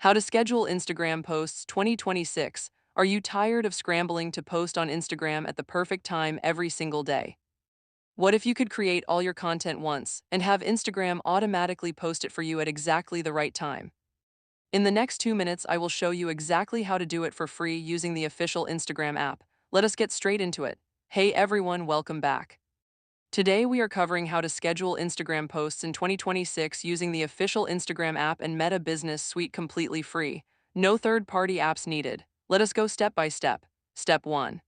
How to schedule Instagram posts 2026. Are you tired of scrambling to post on Instagram at the perfect time every single day? What if you could create all your content once and have Instagram automatically post it for you at exactly the right time? In the next 2 minutes, I will show you exactly how to do it for free using the official Instagram app. Let us get straight into it. Hey everyone, welcome back. Today we are covering how to schedule Instagram posts in 2026 using the official Instagram app and Meta Business Suite completely free. No third-party apps needed. Let us go step by step. Step 1.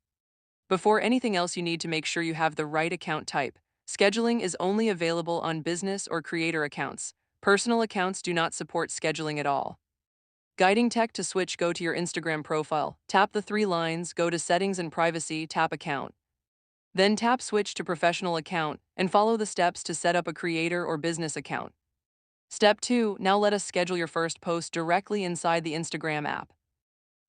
Before anything else, you need to make sure you have the right account type. Scheduling is only available on business or creator accounts. Personal accounts do not support scheduling at all. Guiding tech to switch, go to your Instagram profile, tap the three lines, go to settings and privacy, tap account. Then tap switch to professional account and follow the steps to set up a creator or business account. Step 2, now let us schedule your first post directly inside the Instagram app.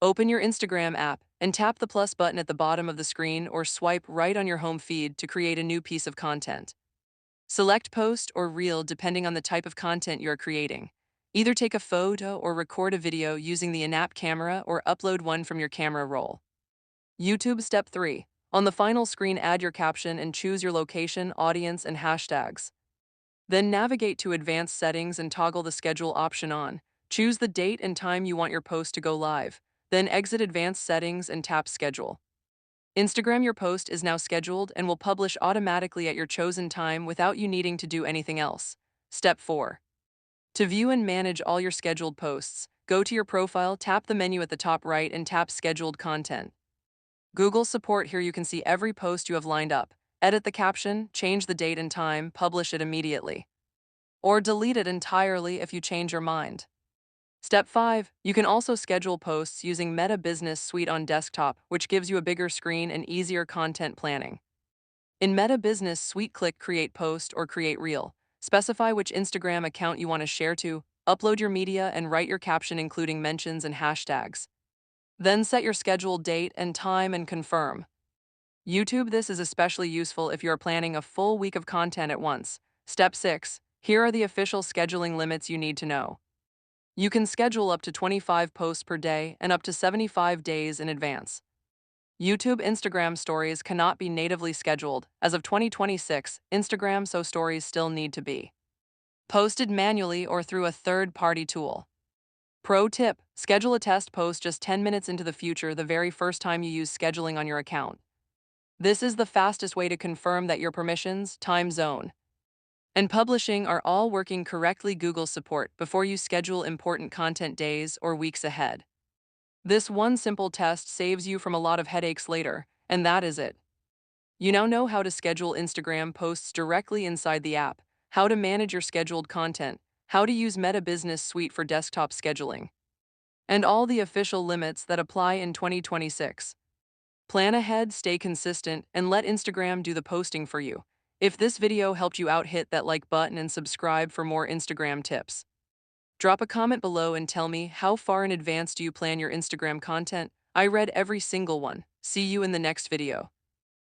Open your Instagram app and tap the plus button at the bottom of the screen or swipe right on your home feed to create a new piece of content. Select post or reel depending on the type of content you are creating. Either take a photo or record a video using the in-app camera or upload one from your camera roll. YouTube Step 3. On the final screen, add your caption and choose your location, audience, and hashtags. Then navigate to Advanced Settings and toggle the Schedule option on. Choose the date and time you want your post to go live. Then exit Advanced Settings and tap Schedule. Instagram, your post is now scheduled and will publish automatically at your chosen time without you needing to do anything else. Step 4. To view and manage all your scheduled posts, go to your profile, tap the menu at the top right, and tap Scheduled Content. Google support, here you can see every post you have lined up. Edit the caption, change the date and time, publish it immediately. Or delete it entirely if you change your mind. Step 5. You can also schedule posts using Meta Business Suite on desktop, which gives you a bigger screen and easier content planning. In Meta Business Suite, click Create Post or Create Reel. Specify which Instagram account you want to share to, upload your media, and write your caption including mentions and hashtags. Then set your scheduled date and time and confirm. YouTube, this is especially useful if you are planning a full week of content at once. Step 6. Here are the official scheduling limits you need to know. You can schedule up to 25 posts per day and up to 75 days in advance. YouTube Instagram stories cannot be natively scheduled. As of 2026, Instagram so stories still need to be posted manually or through a third-party tool. Pro tip, schedule a test post just 10 minutes into the future the very first time you use scheduling on your account. This is the fastest way to confirm that your permissions, time zone, and publishing are all working correctly. Google support before you schedule important content days or weeks ahead. This one simple test saves you from a lot of headaches later, and that is it. You now know how to schedule Instagram posts directly inside the app, how to manage your scheduled content, how to use Meta Business Suite for desktop scheduling, and all the official limits that apply in 2026. Plan ahead, stay consistent, and let Instagram do the posting for you. If this video helped you out, hit that like button and subscribe for more Instagram tips. Drop a comment below and tell me how far in advance do you plan your Instagram content. I read every single one. See you in the next video.